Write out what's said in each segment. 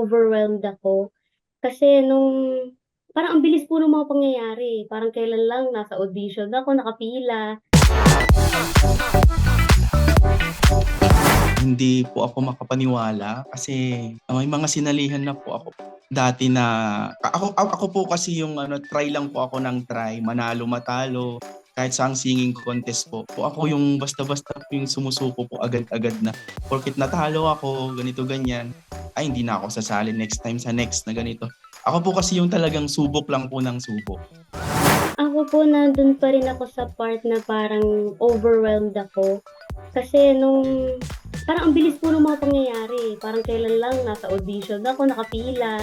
overwhelmed ako. Kasi parang ang bilis po ng mga pangyayari. Parang kailan lang nasa audition ako, nakapila. Hindi po ako makapaniwala kasi may mga sinalihan na po ako dati na ako po kasi yung try lang po ako ng try, manalo matalo kahit sa ang singing contest po ako yung basta-basta yung sumusuko po agad-agad na porket natalo ako ganito ganyan ay hindi na ako sasali next time sa next na ganito. Ako po kasi yung talagang subok lang po ng subok. Ako po nandun pa rin ako sa part na parang overwhelmed ako. Kasi parang ang bilis po ng mga pangyayari. Parang kailan lang nasa audition ako, nakapila.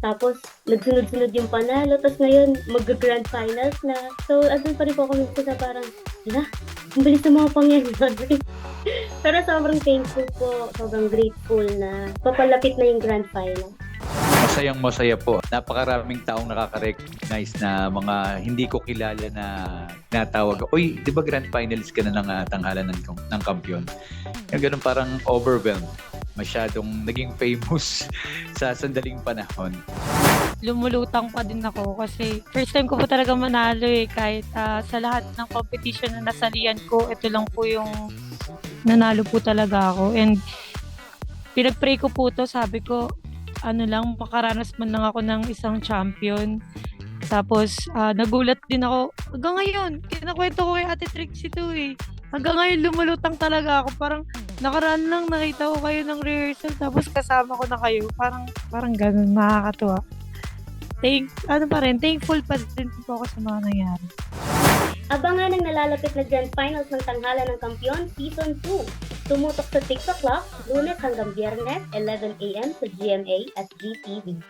Tapos nagsunod-sunod yung panalo. Tapos ngayon mag-grand finals na. So andun pa rin po ako minsan na parang, ang bilis ng mga pangyayari. Pero sobrang thankful po, sobrang grateful na papalapit na yung grand final. Masayang masaya po. Napakaraming taong nakaka-recognize na mga hindi ko kilala na natawag. Uy, di ba grand finalist ka na ng tanghalan ng kampiyon? Yung ganun parang overwhelmed. Masyadong naging famous sa sandaling panahon. Lumulutang pa din ako kasi first time ko po talaga manalo kahit sa lahat ng competition na nasalihan ko, ito lang po yung nanalo po talaga ako. And pinag-pray ko po to, sabi ko, makaranas man lang ako ng isang champion. Tapos, nagulat din ako. Hanggang ngayon, kinakwento ko kay Ate Trixie ito Hanggang ngayon, lumulutang talaga ako. Parang, nakaraan lang, nakita ko kayo ng rehearsal. Tapos, kasama ko na kayo. Parang ganun, makakatuwa. Thankful pa din po ako sa mga nangyari. Abangan ang nalalapit na Grand Finals ng Tanghalan ng Kampiyon Season 2. Tumutok sa TikTok Clock, Lunes hanggang Biyernes, 11 a.m. sa GMA at GTV.